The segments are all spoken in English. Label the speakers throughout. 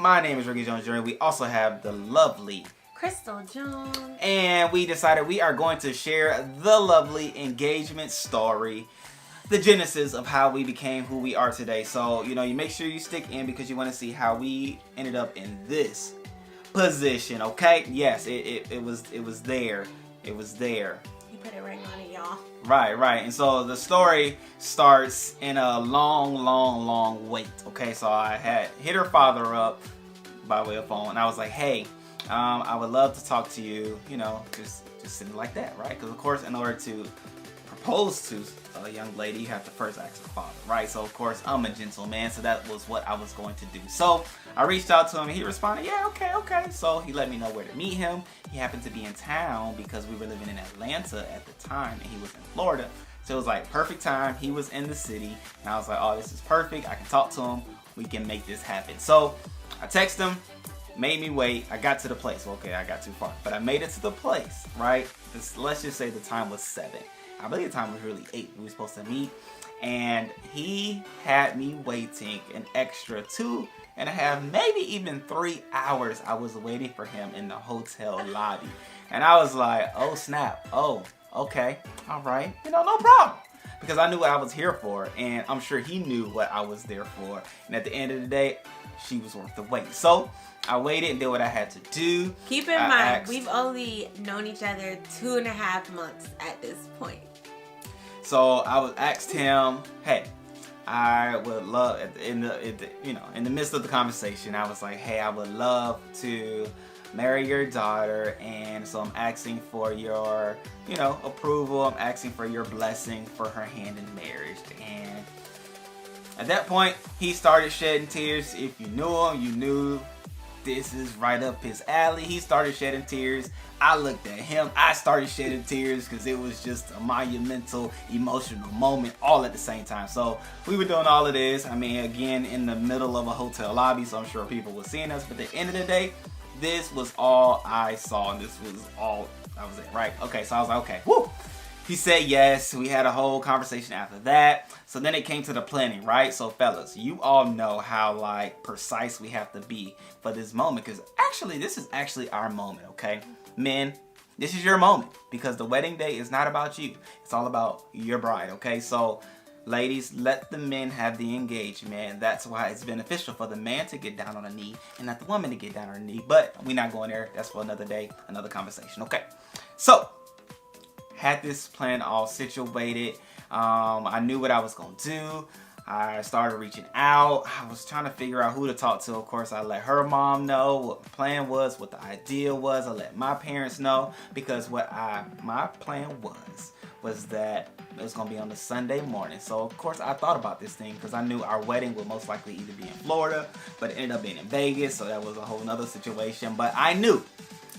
Speaker 1: My name is Rickey Jones Jr. We also have the lovely
Speaker 2: Crystal Jones.
Speaker 1: And we decided we are going to share the lovely engagement story, the genesis of how we became who we are today. So, you make sure you stick in because you want to see how we ended up in this position, okay? Yes, it was there. It was there.
Speaker 2: You put a ring on it, y'all.
Speaker 1: Right. And so the story starts in a long wait, okay? So I had hit her father up by way of phone, and I was like, hey, I would love to talk to you, just sitting like that, right? Because, of course, in order to propose to a young lady, you have to first ask the father, right? So, of course, I'm a gentleman, so that was what I was going to do. So, I reached out to him, and he responded, yeah, okay. So, he let me know where to meet him. He happened to be in town because we were living in Atlanta at the time, and he was in Florida. So, it was like perfect time. He was in the city, and I was like, oh, this is perfect. I can talk to him. We can make this happen. So, I text him. Made me wait. I got to the place. Okay, I got too far. But I made it to the place, right? Let's just say the time was 7. I believe the time was really 8. We were supposed to meet. And he had me waiting an extra 2.5, maybe even 3 hours. I was waiting for him in the hotel lobby. And I was like, oh snap. Oh, okay. All right. No problem. Because I knew what I was here for. And I'm sure he knew what I was there for. And at the end of the day, she was worth the wait. So I waited and did what I had to do.
Speaker 2: Keep in mind, we've only known each other 2.5 months at this point.
Speaker 1: So I asked him, hey, I would love, in the midst of the conversation, I was like, hey, I would love to marry your daughter, and so I'm asking for your, approval. I'm asking for your blessing for her hand in marriage. And at that point, he started shedding tears. If you knew him, you knew this is right up his alley. He started shedding tears. I looked at him. I started shedding tears because it was just a monumental, emotional moment all at the same time. So we were doing all of this. I mean, again, in the middle of a hotel lobby, so I'm sure people were seeing us. But at the end of the day, this was all I saw, and this was all that was it, right? Okay, so I was like, okay, woo. He said yes. We had a whole conversation after that. So then it came to the planning, right? So fellas, you all know how precise we have to be for this moment, because actually this is actually our moment, okay? Men, this is your moment, because the wedding day is not about you. It's all about your bride, okay? So ladies, let the men have the engagement. That's why it's beneficial for the man to get down on a knee and not the woman to get down on a knee. But we're not going there. That's for another day, another conversation, okay? So had this plan all situated. I knew what I was going to do. I started reaching out. I was trying to figure out who to talk to. Of course, I let her mom know what the plan was, what the idea was. I let my parents know, because my plan was that it was going to be on the Sunday morning. So, of course, I thought about this thing because I knew our wedding would most likely either be in Florida, but it ended up being in Vegas, so that was a whole nother situation. But I knew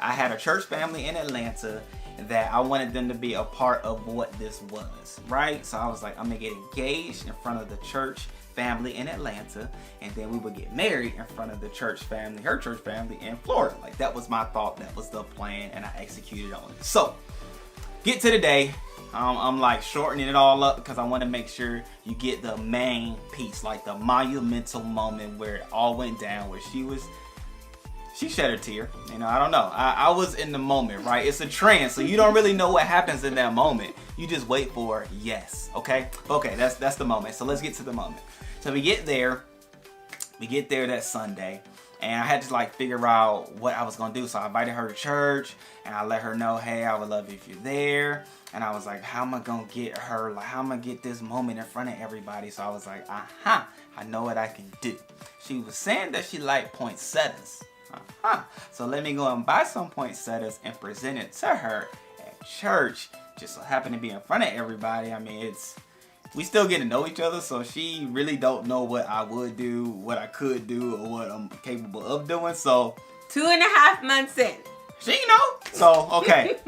Speaker 1: I had a church family in Atlanta that I wanted them to be a part of what this was, right? So I was like, I'm gonna get engaged in front of the church family in Atlanta, and then we would get married in front of the church family, her church family in Florida. Like, that was my thought, that was the plan, and I executed on it. So get to the day. I'm like shortening it all up because I want to make sure you get the main piece, like the monumental moment where it all went down, where she shed a tear. I don't know. I was in the moment, right? It's a trance, so you don't really know what happens in that moment. You just wait for yes, okay? Okay, that's the moment. So let's get to the moment. So we get there that Sunday, and I had to figure out what I was gonna do. So I invited her to church, and I let her know, hey, I would love it if you're there. And I was like, how am I gonna get her? How am I gonna get this moment in front of everybody? So I was like, I know what I can do. She was saying that she liked poinsettias. So let me go and buy some poinsettias and present it to her at church. Just so happened to be in front of everybody. I mean, we still get to know each other, so she really don't know what I would do, what I could do, or what I'm capable of doing. So
Speaker 2: 2.5 months in,
Speaker 1: she know. So okay,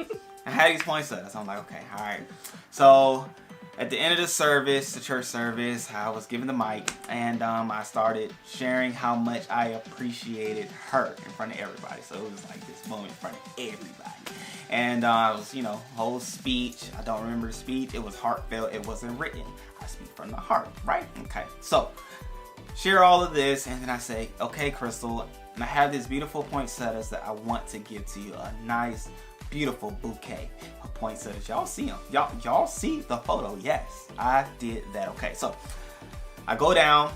Speaker 1: I had these poinsettias. I'm like, okay, all right. So at the end of the service, the church service, I was given the mic, and I started sharing how much I appreciated her in front of everybody. So it was like this moment in front of everybody. And it was, whole speech. I don't remember the speech. It was heartfelt. It wasn't written. I speak from the heart, right? Okay. So share all of this, and then I say, okay, Crystal, And I have these beautiful poinsettias that I want to give to you. A nice, beautiful bouquet of poinsettias. Y'all see them? Y'all see the photo? Yes, I did that. Okay, so I go down,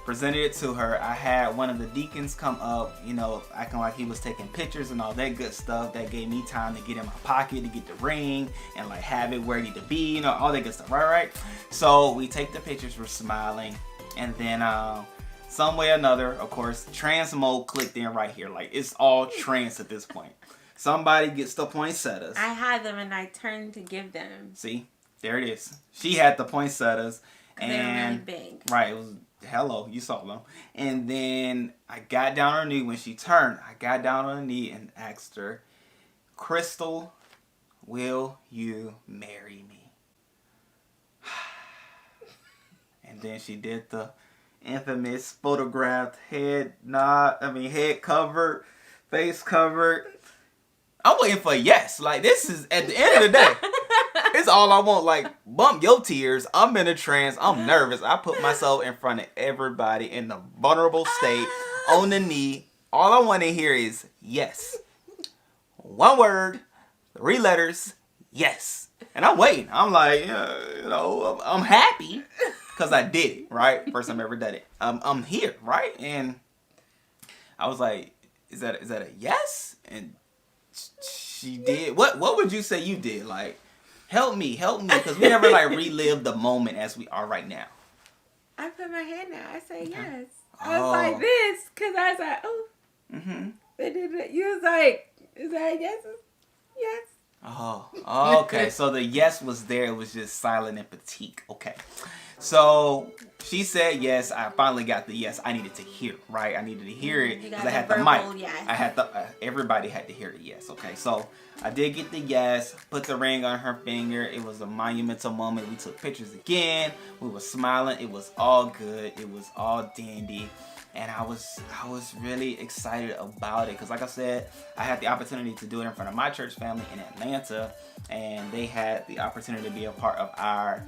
Speaker 1: presented it to her. I had one of the deacons come up, you know, acting like he was taking pictures and all that good stuff. That gave me time to get in my pocket to get the ring and like have it where it need to be, you know, all that good stuff, right? So we take the pictures, we're smiling, and then some way or another, of course, trans mode clicked in right here. Like, it's all trans at this point. Somebody gets the poinsettias.
Speaker 2: I had them and I turned to give them.
Speaker 1: See, there it is. She had the poinsettias. And
Speaker 2: they were really big.
Speaker 1: Right, it was, hello, you saw them. And then I got down on her knee when she turned. I got down on her knee and asked her, Crystal, will you marry me? And then she did the infamous photographed head covered, face covered. I'm waiting for a yes. Like, this is, at the end of the day, it's all I want. Like, bump your tears. I'm in a trance. I'm nervous. I put myself in front of everybody in the vulnerable state, on the knee. All I want to hear is yes. One word, 3 letters, yes. And I'm waiting. I'm like, you know, I'm happy because I did it, right? First time I ever done it. I'm here, right? And I was like, is that a yes? And she did. What would you say you did? Like, help me, because we never like relived the moment as we are right now.
Speaker 2: I put my hand out. I said yes.
Speaker 1: Oh.
Speaker 2: I was like this because I was like, oh.
Speaker 1: Mm-hmm.
Speaker 2: They did it. You was like, is that a yes? Yes.
Speaker 1: Oh, okay. So the yes was there. It was just silent and petite. Okay. So she said yes. I finally got the yes I needed to hear, right? I needed to hear it because I had the mic.
Speaker 2: Yes.
Speaker 1: I had everybody had to hear the yes. Okay. So I did get the yes, put the ring on her finger. It was a monumental moment. We took pictures again. We were smiling. It was all good. It was all dandy. And I was really excited about it because, like I said, I had the opportunity to do it in front of my church family in Atlanta, and they had the opportunity to be a part of our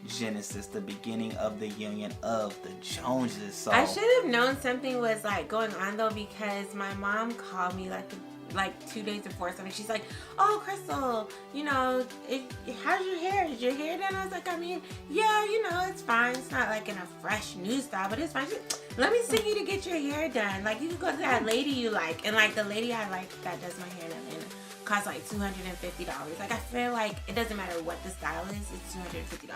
Speaker 1: Genesis, the beginning of the union of the Joneses. So
Speaker 2: I should have known something was like going on though, because my mom called me like 2 days before something. She's like, oh, Crystal, you know, how's your hair? Is your hair done? I was like, I mean, yeah, you know, it's fine. It's not like in a fresh new style, but it's fine. Let me send you to get your hair done. Like, you can go to that lady you like. And like the lady I like that does my hair in Atlanta costs like $250. Like, I feel like it doesn't matter what the style is, it's $250.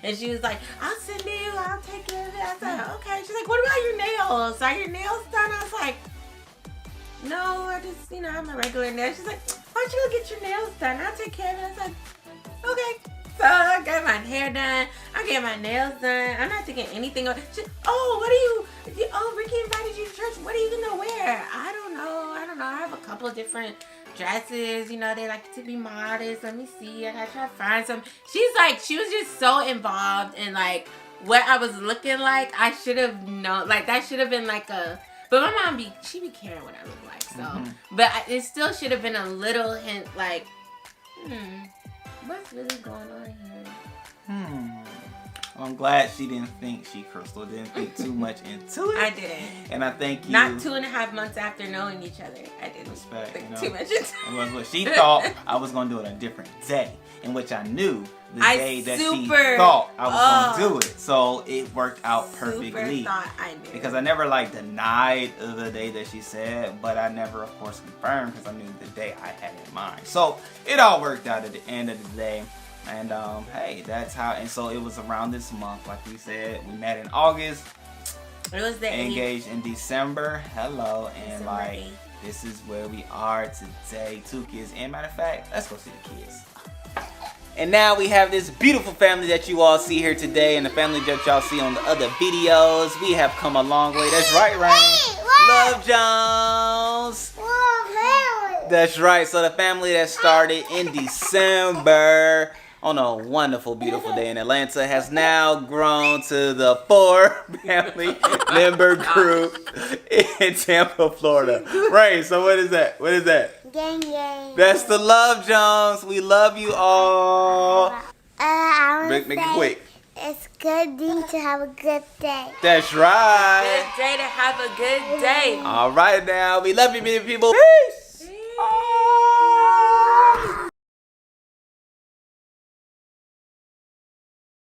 Speaker 2: And she was like, I'll send it you, I'll take care of it. I was like, okay. She's like, what about your nails? Are your nails done? I was like, no, I just, you know, I'm a regular nail. She's like, why don't you go get your nails done? I'll take care of it. I was like, okay. So I got my hair done. I get my nails done. I'm not taking anything. Oh, Rickey invited you to church. What are you going to wear? I don't know. I have a couple of different dresses. You know, they like to be modest. Let me see. I got to try to find some. She's like, she was just so involved in like what I was looking like. I should have known. Like, that should have been like a... But my mom she be caring what I look like, so. But it still should have been a little hint, like, what's really going on here?
Speaker 1: Well, I'm glad Crystal didn't think too much into it.
Speaker 2: I didn't.
Speaker 1: And I thank you.
Speaker 2: Not 2.5 months after knowing each other. I didn't think too much into it.
Speaker 1: It was what she thought I was going to do it a different day, in which I knew the day that she thought I was going to do it. So it worked out perfectly.
Speaker 2: Thought I knew.
Speaker 1: Because I never like denied the day that she said, but I never, of course, confirmed because I knew the day I had in mind. So it all worked out at the end of the day. And hey, that's how. And so it was around this month, like we said. We met in August.
Speaker 2: It was the
Speaker 1: engaged
Speaker 2: 8th.
Speaker 1: In December. Hello, and
Speaker 2: December
Speaker 1: like
Speaker 2: 8th.
Speaker 1: This is where we are today. 2 kids. And matter of fact, let's go see the kids. And now we have this beautiful family that you all see here today, and the family that y'all see on the other videos. We have come a long way. That's right, Rain. Love Jones. That's right. So the family that started in December on a wonderful, beautiful day in Atlanta has now grown to the 4 family member group in Tampa, Florida. Right, so what is that?
Speaker 3: Gang, gang.
Speaker 1: That's the Love Jones. We love you all.
Speaker 3: I want
Speaker 1: Make it quick.
Speaker 3: It's good to have a good day.
Speaker 1: That's right.
Speaker 2: Good day to have a good day.
Speaker 1: All right now. We love you, beautiful people. Peace.